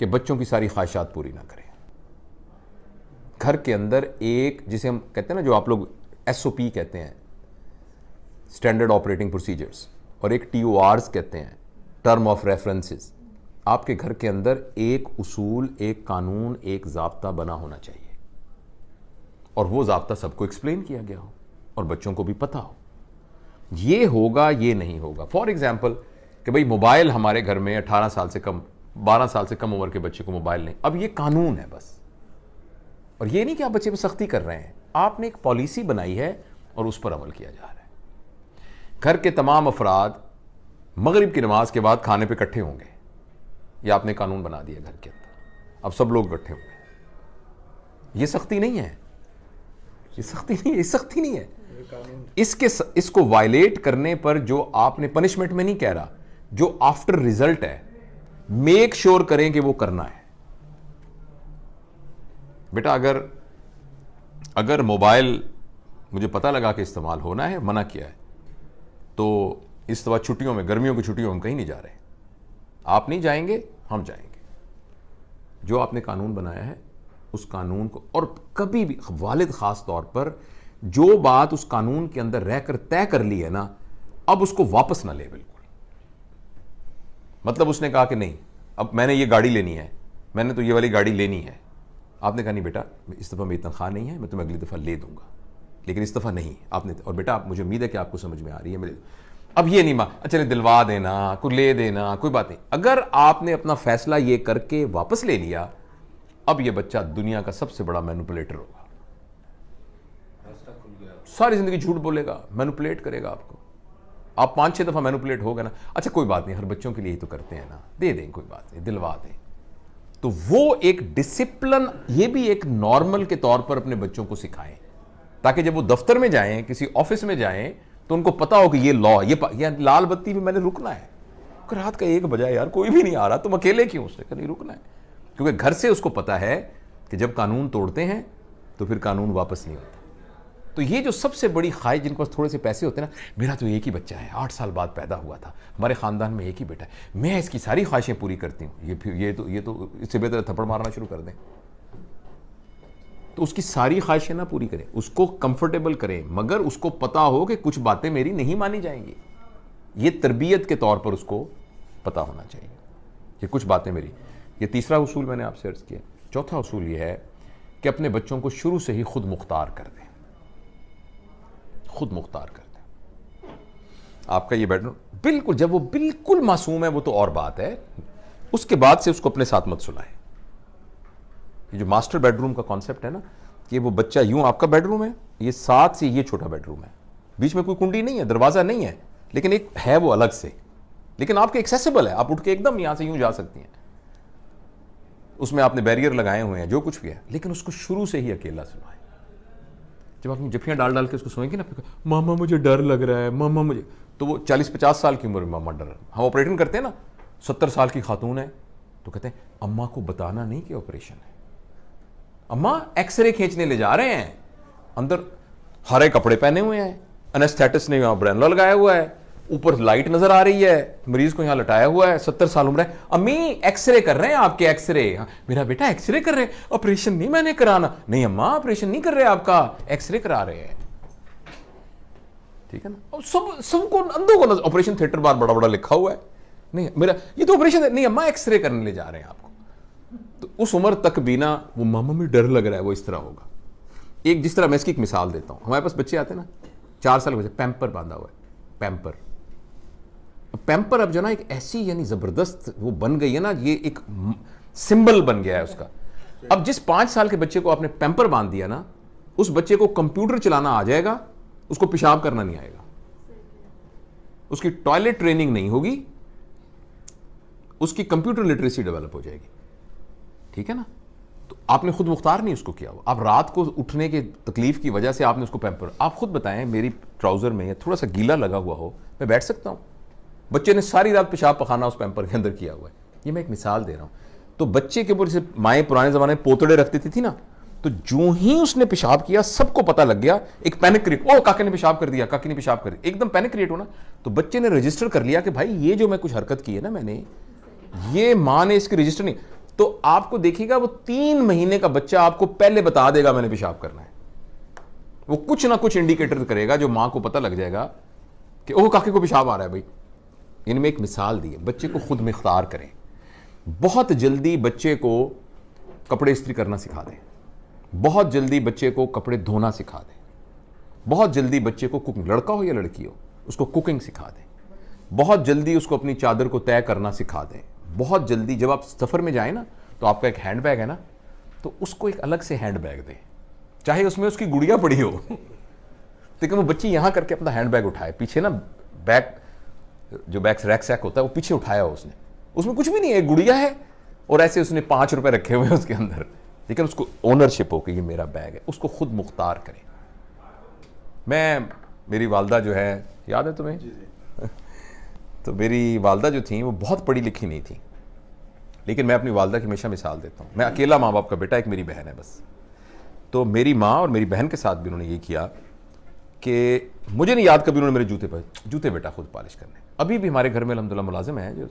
कि बच्चों की सारी ख्वाहिशात पूरी ना करें। घर के अंदर एक, जिसे हम कहते हैं ना, जो आप लोग SOP कहते हैं, स्टैंडर्ड ऑपरेटिंग प्रोसीजर्स, और एक TORs कहते हैं, टर्म ऑफ रेफरेंसेस। आपके घर के अंदर एक उसूल, एक कानून, एक ज़ाब्ता बना होना चाहिए, और वो ज़ाब्ता सबको एक्सप्लेन किया गया हो और बच्चों को भी पता हो ये होगा, ये नहीं होगा। फॉर एग्जाम्पल कि भाई मोबाइल हमारे घर में 18 साल से कम, 12 साल से कम उम्र के बच्चे को मोबाइल नहीं, अब ये कानून है बस। और ये नहीं कि आप बच्चे पे सख्ती कर रहे हैं, आपने एक पॉलिसी बनाई है और उस पर अमल किया जा रहा है। घर के तमाम अफराद मगरिब की नमाज के बाद खाने पे इकट्ठे होंगे, ये आपने कानून बना दिया घर के अंदर, अब सब लोग इकट्ठे होंगे। ये सख्ती नहीं है, ये सख्ती नहीं है, ये सख्ती नहीं है। इसको वायलेट करने पर जो आपने, पनिशमेंट में नहीं कह रहा, जो आफ्टर रिजल्ट है, मेक श्योर करें कि वो करना है। बेटा अगर मोबाइल मुझे पता लगा कि इस्तेमाल होना है, मना किया है, तो इस दफा छुट्टियों में, गर्मियों की छुट्टियों में हम कहीं नहीं जा रहे, आप नहीं जाएंगे, हम जाएंगे। जो आपने कानून बनाया है उस कानून को, और कभी भी वालिद खास तौर पर जो बात उस कानून के अंदर रहकर तय कर ली है ना, अब उसको वापस ना ले बिल्कुल। मतलब उसने कहा कि नहीं, अब मैंने ये गाड़ी लेनी है, मैंने तो ये वाली गाड़ी लेनी है, आपने कहा नहीं बेटा इस दफ़ा मेरी तनख्वाह नहीं है, मैं तुम्हें अगली दफ़ा ले दूंगा, लेकिन इस दफ़ा नहीं आपने, और बेटा आप, मुझे उम्मीद है कि आपको समझ में आ रही है मेरे, अब ये नहीं चले दिलवा देना, कोई ले देना, कोई बात नहीं। अगर आपने अपना फैसला ये करके वापस ले लिया, अब ये बच्चा दुनिया का सबसे बड़ा मैनिपुलेटर होगा, सारी जिंदगी झूठ बोलेगा, मैनिपुलेट करेगा आपको। आप 5-6 दफा मैनिपुलेट हो गए ना, अच्छा कोई बात नहीं, हर बच्चों के लिए ही तो करते हैं ना, दे दें, कोई बात नहीं, दिलवा दें। तो वो एक डिसिप्लिन, ये भी एक नॉर्मल के तौर पर अपने बच्चों को सिखाएं, ताकि जब वो दफ्तर में जाएं, किसी ऑफिस में जाएं, तो उनको पता हो कि ये लॉ, ये लाल बत्ती में मैंने रुकना है। रात का 1 बजा यार, कोई भी नहीं आ रहा, तुम अकेले क्यों? उसने कहा नहीं रुकना है, क्योंकि घर से उसको पता है कि जब कानून तोड़ते हैं तो फिर कानून वापस नहीं होता। तो ये जो सबसे बड़ी ख्वाहिश, जिनके पास थोड़े से पैसे होते हैं ना, मेरा तो एक ही बच्चा है, 8 साल बाद पैदा हुआ था, हमारे खानदान में एक ही बेटा है, मैं इसकी सारी ख्वाहिशें पूरी करती हूँ, ये तो इससे बेहतर थप्पड़ मारना शुरू कर दें। तो उसकी सारी ख्वाहिशें ना पूरी करें, उसको कंफर्टेबल करें, मगर उसको पता हो कि कुछ बातें मेरी नहीं मानी जाएंगी। ये तरबियत के तौर पर उसको पता होना चाहिए कि कुछ बातें मेरी। ये तीसरा उसूल मैंने आपसे अर्ज किया। चौथा उसूल ये है कि अपने बच्चों को शुरू से ही खुद मुख्तार कर दें, खुद मुख्तार कर दें। आपका ये बेडरूम बिल्कुल, जब वो बिल्कुल मासूम है वो तो और बात है, उसके बाद से उसको अपने साथ मत सुलाएं। ये जो मास्टर बेडरूम का कॉन्सेप्ट है ना, कि वो बच्चा यूं, आपका बेडरूम है, ये साथ से ये छोटा बेडरूम है, बीच में कोई कुंडी नहीं है, दरवाजा नहीं है, लेकिन एक है वो अलग से, लेकिन आपके एक्सेसिबल है, आप उठ के एकदम यहां से यूं जा सकती हैं। उसमें आपने बैरियर लगाए हुए हैं, जो कुछ भी है, लेकिन उसको शुरू से ही अकेला सुलाएं। जब आप जफियां डाल डाल के उसको सोएंगे ना, मामा मुझे डर लग रहा है, मामा मुझे, तो वो 40-50 साल की उम्र में मामा डर, हम ऑपरेशन करते हैं ना, 70 साल की खातून है तो कहते हैं अम्मा को बताना नहीं कि ऑपरेशन है, अम्मा एक्सरे खींचने ले जा रहे हैं, अंदर हरे कपड़े पहने हुए हैं, एनेस्थेटिस्ट ने यहां ब्रेनला लगाया हुआ है, ऊपर लाइट नजर आ रही है, मरीज को यहां लटाया हुआ है, 70 साल उम्र है, अम्मी एक्सरे कर रहे हैं आपके, एक्सरे। मेरा बेटा एक्सरे कर रहे हैं, ऑपरेशन नहीं मैंने कराना, नहीं अम्मा ऑपरेशन नहीं कर रहे आपका, एक्सरे करा रहे हैं, ठीक है ना। अब सबको अंधों को ऑपरेशन थिएटर बार बड़ा बड़ा लिखा हुआ है, नहीं मेरा ये तो ऑपरेशन नहीं अम्मा एक्सरे करने ले जा रहे हैं आपको। तो उस उम्र तक भी ना वो मामा में डर लग रहा है, वो इस तरह होगा। एक जिस तरह मैं इसकी एक मिसाल देता हूं, हमारे पास बच्चे आते हैं ना, 4 साल के बच्चे, पैम्पर बांधा हुआ है, पैम्पर अब जो ना एक ऐसी यानी जबरदस्त वो बन गई है ना, ये एक सिंबल बन गया है उसका। अब जिस 5 साल के बच्चे को आपने पैम्पर बांध दिया ना, उस बच्चे को कंप्यूटर चलाना आ जाएगा, उसको पेशाब करना नहीं आएगा, उसकी टॉयलेट ट्रेनिंग नहीं होगी, उसकी कंप्यूटर लिटरेसी डेवलप हो जाएगी, ठीक है ना। तो आपने खुद मुख्तार नहीं उसको किया हुआ, आप रात को उठने के तकलीफ की वजह से आपने उसको पैम्पर, आप खुद बताएं मेरी ट्राउजर में थोड़ा सा गीला लगा हुआ हो, मैं बैठ सकता हूं? बच्चे ने सारी रात पेशाब पखाना उस पैम्पर के अंदर किया हुआ है। ये मैं एक मिसाल दे रहा हूं। तो बच्चे के ऊपर जैसे माएँ पुराने जमाने में पोतड़े रखती थी ना, तो जो ही उसने पेशाब किया सबको पता लग गया, एक पैनिक क्रिएट, ओ काके ने पेशाब कर दिया, काकी ने पेशाब कर दिया, एकदम पैनिक क्रिएट होना। तो बच्चे ने रजिस्टर कर लिया कि भाई ये जो मैं कुछ हरकत की है ना मैंने, ये माँ ने इसकी रजिस्टर नहीं, तो आपको देखिएगा वो 3 महीने का बच्चा आपको पहले बता देगा मैंने पेशाब करना है। वो कुछ ना कुछ इंडिकेटर करेगा जो मां को पता लग जाएगा कि ओह काके को पेशाब आ रहा है भाई। इनमें एक मिसाल दी है, बच्चे को खुद मुख्तार करें। बहुत जल्दी बच्चे को कपड़े इस्त्री करना सिखा दें, बहुत जल्दी बच्चे को कपड़े धोना सिखा दें, बहुत जल्दी बच्चे को कुकिंग, लड़का हो या लड़की हो, उसको कुकिंग सिखा दें, बहुत जल्दी उसको अपनी चादर को तय करना सिखा दें। बहुत जल्दी जब आप सफ़र में जाएं ना, तो आपका एक हैंड बैग है ना, तो उसको एक अलग से हैंड बैग दें, चाहे उसमें उसकी गुड़िया पड़ी हो लेकिन वो बच्ची यहां करके अपना हैंड बैग उठाए, पीछे ना बैग, जो बैग रैक सैक होता है वो पीछे उठाया हो उसने, उसमें कुछ भी नहीं है, गुड़िया है और ऐसे उसने 5 रुपए रखे हुए हैं उसके अंदर, लेकिन उसको ओनरशिप हो कि ये मेरा बैग है। उसको खुद मुख्तार करें। मेरी वालदा जो है, याद है तुम्हें? जी। तो मेरी वालदा जो थी वो बहुत पढ़ी लिखी नहीं थी, लेकिन मैं अपनी वालदा की हमेशा मिसाल देता हूँ। मैं अकेला माँ बाप का बेटा, एक मेरी बहन है बस। तो मेरी माँ और मेरी बहन के साथ भी उन्होंने ये किया कि मुझे नहीं याद कभी उन्होंने मेरे जूते बेटा खुद पॉलिश करने। अभी भी हमारे घर में अल्हम्दुलिल्लाह मुलाजिम है जो